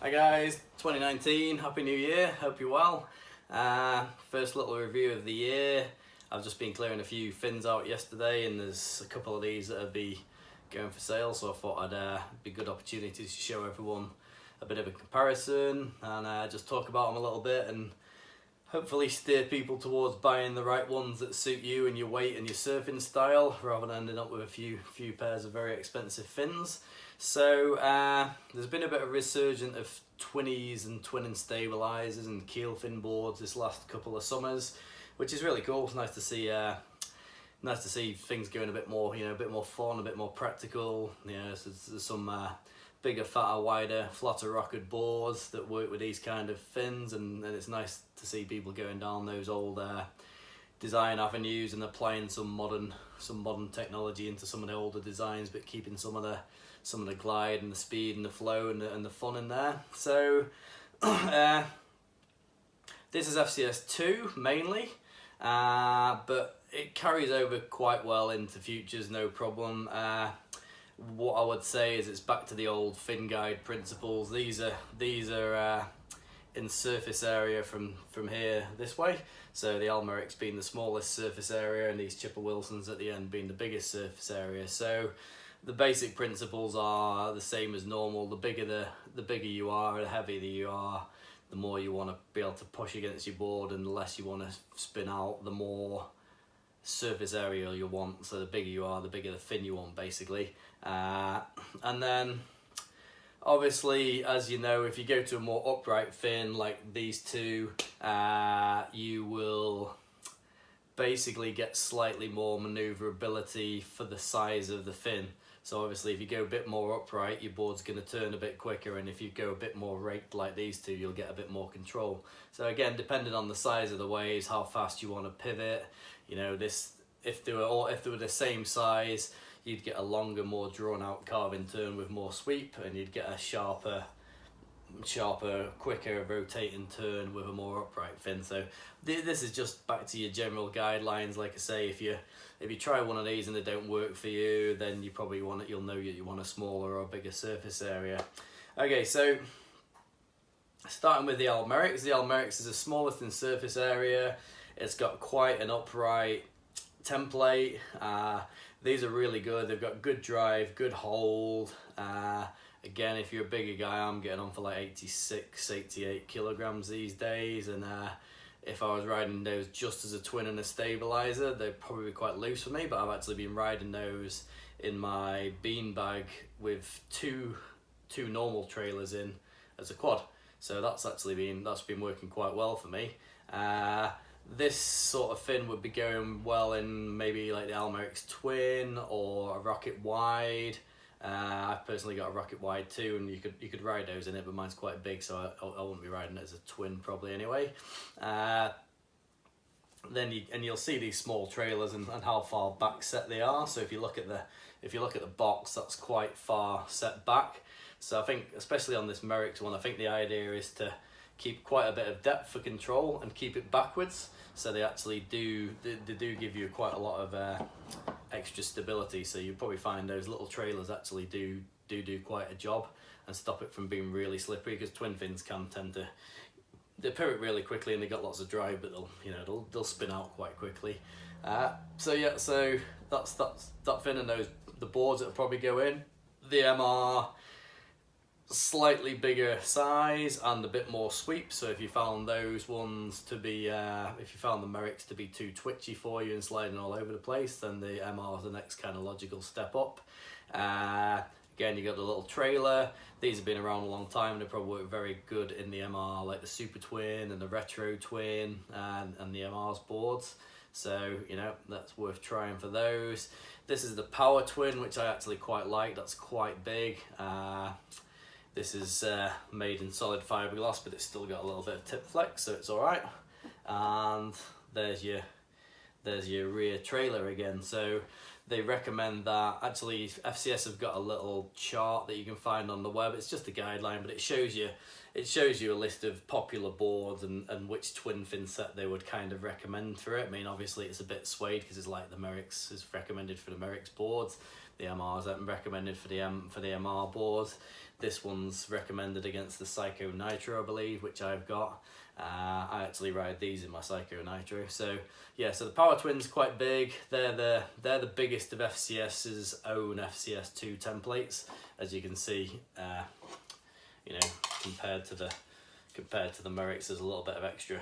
Hi guys, 2019, Happy New Year, hope you're well. First little review of the year. I've just been clearing a few fins out yesterday and there's a couple of these that'll be going for sale, so I thought I'd be a good opportunity to show everyone a bit of a comparison and just talk about them a little bit and hopefully steer people towards buying the right ones that suit you and your weight and your surfing style rather than ending up with a few pairs of very expensive fins. So there's been a bit of resurgence of twinnies and twinning stabilizers and keel fin boards this last couple of summers, which is really cool. It's nice to see things going a bit more, a bit more fun, a bit more practical. So there's some bigger, fatter, wider, flatter rockered boards that work with these kind of fins, and it's nice to see people going down those old design avenues and applying some modern technology into some of the older designs, but keeping some of the glide and the speed and the flow and the fun in there. So this is FCS 2 mainly, but it carries over quite well into futures, no problem. What I would say is it's back to the old fin guide principles. These are in surface area from here this way. So the Almeric's being the smallest surface area and these Chipper Wilsons at the end being the biggest surface area. So the basic principles are the same as normal. The bigger you are, the heavier you are, the more you want to be able to push against your board and the less you want to spin out, the more surface area you want. So the bigger you are, the bigger the fin you want, basically. And then obviously, as you know, if you go to a more upright fin like these two, you will basically get slightly more maneuverability for the size of the fin. So obviously if you go a bit more upright, your board's going to turn a bit quicker, and if you go a bit more raked like these two, you'll get a bit more control. So again, depending on the size of the waves, how fast you want to pivot, if they were the same size, you'd get a longer, more drawn out carving turn with more sweep, and you'd get a sharper, quicker rotating turn with a more upright fin. So this is just back to your general guidelines. Like I say, if you try one of these and they don't work for you, then you'll know you want a smaller or bigger surface area. Okay, so starting with the Almeric's. The Almeric's is the smallest in surface area. It's got quite an upright template. These are really good. They've got good drive, good hold. Again, if you're a bigger guy, I'm getting on for like 86, 88 kilograms these days, and if I was riding those just as a twin and a stabilizer, they'd probably be quite loose for me, but I've actually been riding those in my bean bag with two normal trailers in as a quad. So that's been working quite well for me. This sort of fin would be going well in maybe like the Almeric's twin or a rocket wide. I've personally got a rocket wide too, and you could ride those in it, but mine's quite big, so I wouldn't be riding it as a twin probably anyway. You'll see these small trailers and how far back set they are. So if you look at the box, that's quite far set back. So I think, especially on this Merrick's one, I think the idea is to keep quite a bit of depth for control and keep it backwards. So they actually do give you quite a lot of extra stability. So you probably find those little trailers actually do quite a job and stop it from being really slippery, because twin fins can tend to pivot really quickly and they got lots of drive, but they'll spin out quite quickly. So that's that fin and the boards that'll probably go in. The MR, slightly bigger size and a bit more sweep. So if you found those ones to be if you found the Merrick's to be too twitchy for you and sliding all over the place, then the MR is the next kind of logical step up. Again, you got the little trailer. These have been around a long time. They probably work very good in the MR, like the Super Twin and the Retro Twin and the MR's boards. So that's worth trying for those. This is the Power Twin, which I actually quite like. That's quite big. This is made in solid fiberglass, but it's still got a little bit of tip flex, so it's all right. And there's your rear trailer again. So they recommend that. Actually, FCS have got a little chart that you can find on the web. It's just a guideline, but it shows you a list of popular boards and which twin fin set they would kind of recommend for it. I mean, obviously it's a bit swayed because it's like the Merrick's is recommended for the Merrick's boards, the MRs that I'm recommended for the MR boards. This one's recommended against the Psycho Nitro, I believe, which I've got. I actually ride these in my Psycho Nitro. So yeah, so the Power Twins are quite big. They're the biggest of FCS's own FCS2 templates, as you can see. You know, compared to the Merricks, there's a little bit of extra.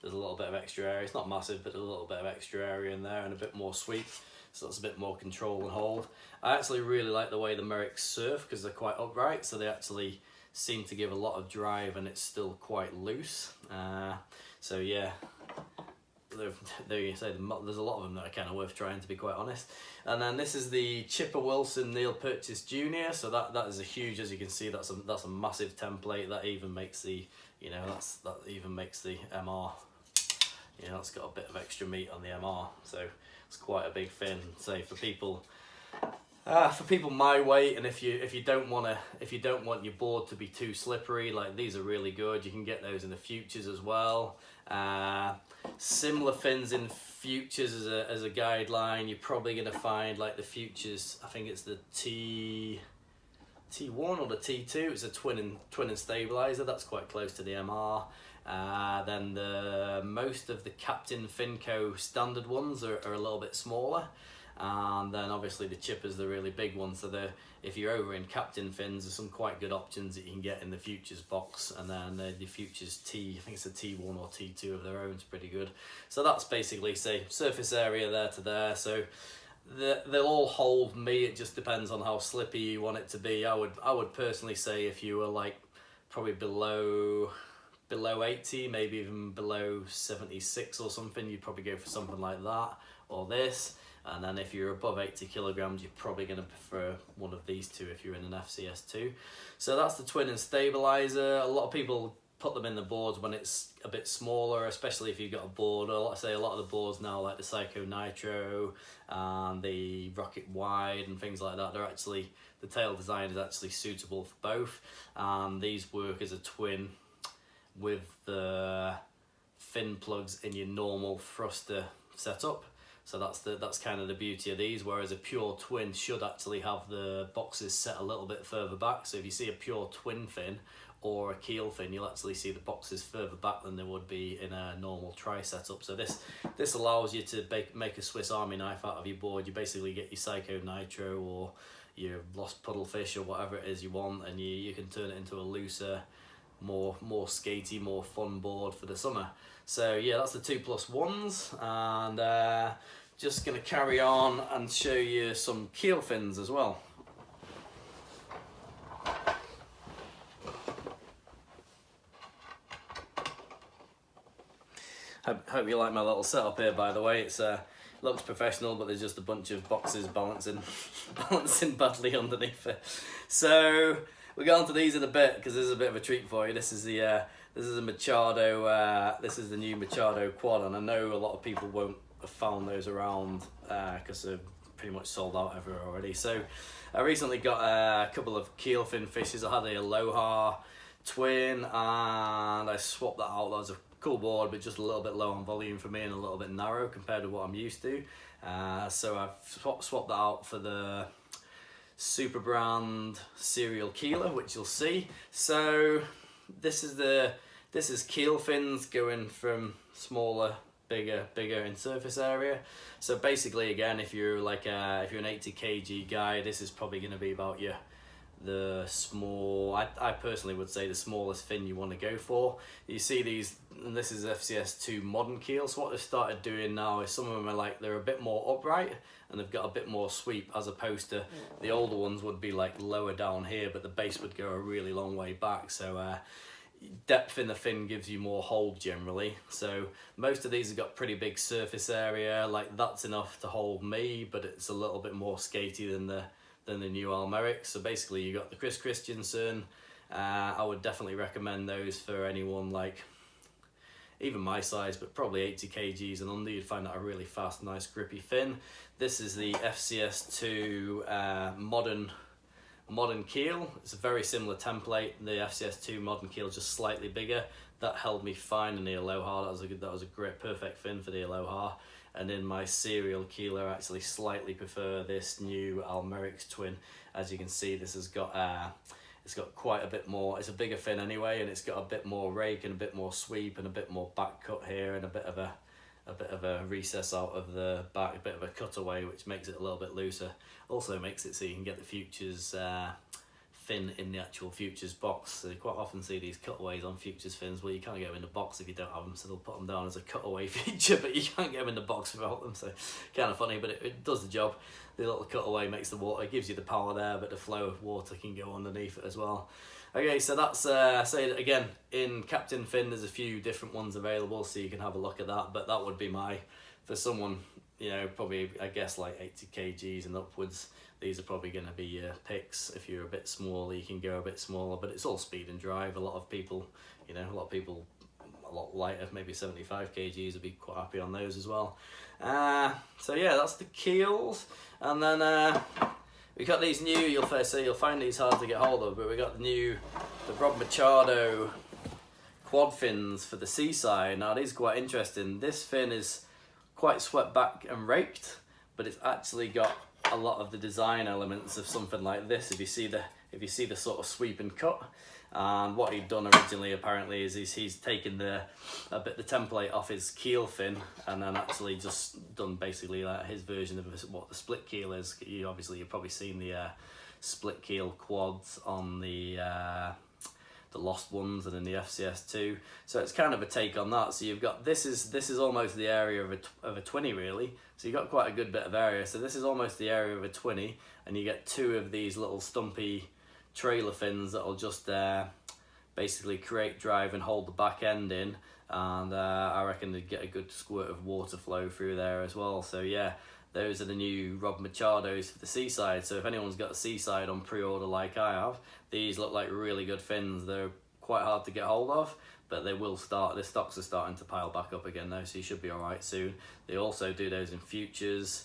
There's a little bit of extra area. It's not massive, but a little bit of extra area in there and a bit more sweep. So that's a bit more control and hold. I actually really like the way the Merricks surf because they're quite upright, so they actually seem to give a lot of drive and it's still quite loose. So yeah, there you say, there's a lot of them that are kind of worth trying, to be quite honest. And then this is the Chipper Wilson Neil Purchase Jr. So that is a huge, as you can see, that's a massive template. That even makes the, you know, that even makes the MR. You know, it's got a bit of extra meat on the MR, so it's quite a big fin. So for people my weight, and if you don't want your board to be too slippery, like these are really good. You can get those in the Futures as well. Similar fins in Futures as a guideline. You're probably gonna find like the Futures. I think it's the T1 or the T2. It's a twin and stabilizer. That's quite close to the MR. Then most of the Captain Finco standard ones are a little bit smaller, and then obviously the Chippers, the really big ones. So if you're over in Captain fins, there's some quite good options that you can get in the Futures box, and then the Futures I think it's a T1 or T2 of their own, is pretty good. So that's basically, say, surface area there to there. So they'll all hold me. It just depends on how slippy you want it to be. I would personally say if you were like probably below 80, maybe even below 76 or something, you'd probably go for something like that or this. And then if you're above 80 kilograms, you're probably going to prefer one of these two if you're in an FCS2. So that's the twin and stabilizer. A lot of people put them in the boards when it's a bit smaller, especially if you've got a board. Or let's say a lot of the boards now, like the Psycho Nitro and the Rocket Wide and things like that, the tail design is actually suitable for both. And these work as a twin with the fin plugs in your normal thruster setup. So that's kind of the beauty of these, whereas a pure twin should actually have the boxes set a little bit further back. So if you see a pure twin fin or a Keel fin, you'll actually see the boxes further back than they would be in a normal tri setup. So this allows you to make a Swiss Army knife out of your board. You basically get your Psycho Nitro or your Lost Puddlefish or whatever it is you want, and you can turn it into a looser, more skatey, more fun board for the summer. So yeah, that's the 2+1s, and just gonna carry on and show you some Keel fins as well. Hope you like my little setup here, by the way. It's looks professional, but there's just a bunch of boxes balancing badly underneath it. So we'll get onto these in a bit because this is a bit of a treat for you. This is a Machado. This is the new Machado Quad, and I know a lot of people won't have found those around because they're pretty much sold out everywhere already. So I recently got a couple of Keel fin fishes. I had a Aloha twin, and I swapped that out. That was a cool board, but just a little bit low on volume for me and a little bit narrow compared to what I'm used to. So I've swapped that out for the Super Brand Serial Keeler, which you'll see. So this is Keel fins going from smaller, bigger in surface area. So basically, again, if you're like if you're an 80 kg guy, this is probably going to be about the small. I personally would say the smallest fin you want to go for. You see these, and this is FCS2 modern Keel. So what they've started doing now is some of them are like they're a bit more upright and they've got a bit more sweep, as opposed to the older ones would be like lower down here, but the base would go a really long way back. So depth in the fin gives you more hold generally. So most of these have got pretty big surface area, like that's enough to hold me, but it's a little bit more skatey than the new Almeric. So basically you got the Chris Christensen. I would definitely recommend those for anyone like even my size, but probably 80 kgs and under. You'd find that a really fast, nice grippy fin. This is the FCS2 modern Keel. It's a very similar template. The FCS2 modern Keel, just slightly bigger. That held me fine in the Aloha. That was a great, perfect fin for the Aloha. and in my serial Keel, I actually slightly prefer this new Almerix twin. As you can see, this has got it's got quite a bit more, it's a bigger fin anyway, and it's got a bit more rake and a bit more sweep and a bit more back cut here, and a bit of a recess out of the back, a bit of a cutaway, which makes it a little bit looser. Also makes it so you can get the Futures fin in the actual Futures box. So you quite often see these cutaways on Futures fins. Well, you can't get them in the box if you don't have them, so they'll put them down as a cutaway feature, but you can't get them in the box without them, so kind of funny, but it does the job. The little cutaway makes the water, it gives you the power there, but the flow of water can go underneath it as well. Okay, so that's, say that again, in Captain Fin there's a few different ones available, so you can have a look at that, but that would be for someone, you know, probably, I guess, like 80 kgs and upwards, these are probably going to be your picks. If you're a bit smaller, you can go a bit smaller, but it's all speed and drive. A lot of people, you know, a lot lighter, maybe 75 kgs would be quite happy on those as well. So yeah, that's the Keels. And then we got these new, you'll find these hard to get hold of, but we got the Rob Machado quad fins for the Seaside. Now these are quite interesting. This fin is quite swept back and raked, but it's actually got a lot of the design elements of something like this. If you see the sort of sweep and cut, and what he'd done originally apparently is he's taken the template off his Keel fin, and then actually just done basically like his version of what the split keel is. You've probably seen the split keel quads on the Lost ones and in the FCS2, so it's kind of a take on that. So you've got this is almost the area of a 20 really, so you've got quite a good bit of area. So this is almost the area of a 20, and you get two of these little stumpy trailer fins that'll just basically create drive and hold the back end in, and I reckon they'd get a good squirt of water flow through there as well. So yeah, those are the new Rob Machados for the Seaside. So if anyone's got a Seaside on pre-order like I have, these look like really good fins. They're quite hard to get hold of, but they will start, the stocks are starting to pile back up again though, so you should be alright soon. They also do those in Futures.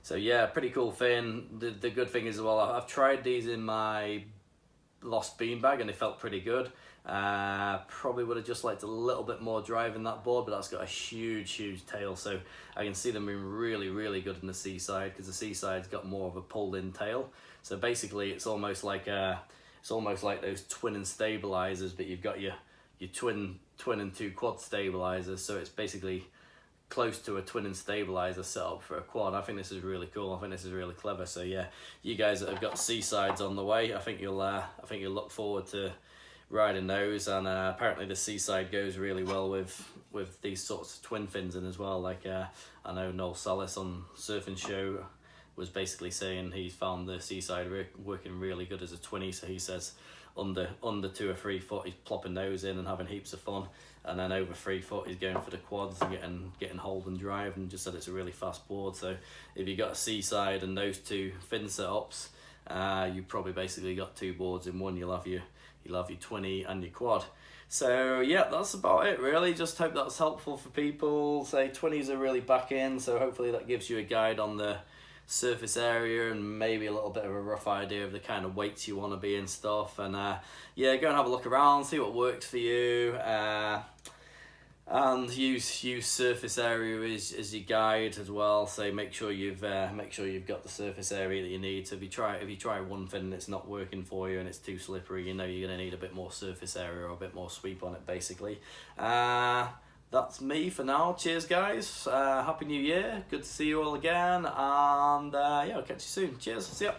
So yeah, pretty cool fin. The good thing is, well, I've tried these in my Lost beanbag and they felt pretty good. Probably would have just liked a little bit more drive in that board, but that's got a huge tail, so I can see them being really good in the Seaside, because the Seaside's got more of a pulled in tail. So basically it's almost like those twin and stabilizers, but you've got your twin and two quad stabilizers, so it's basically close to a twin and stabilizer setup for a quad. I think this is really cool. I think this is really clever. So yeah, you guys that have got Seasides on the way, I think you'll look forward to riding those. And apparently the Seaside goes really well with these sorts of twin fins in as well. Like I know Noel Salas on Surf and Show was basically saying he's found the Seaside working really good as a 20. So he says under 2 or 3 foot he's plopping those in and having heaps of fun, and then over 3 foot he's going for the quads and getting hold and drive, and just said it's a really fast board. So if you got a Seaside and those two fin setups, you probably basically got 2 boards in one. You'll have your 20 and your quad. So yeah, that's about it really. Just hope that's helpful for people. Say 20s are really back in, so hopefully that gives you a guide on the surface area and maybe a little bit of a rough idea of the kind of weights you want to be and stuff. And yeah, go and have a look around, see what works for you, and use surface area as your guide as well. So make sure you've got the surface area that you need. So if you try one fin and it's not working for you and it's too slippery, you know you're going to need a bit more surface area or a bit more sweep on it basically. That's me for now. Cheers guys, happy new year, good to see you all again, and yeah, I'll catch you soon. Cheers, see ya.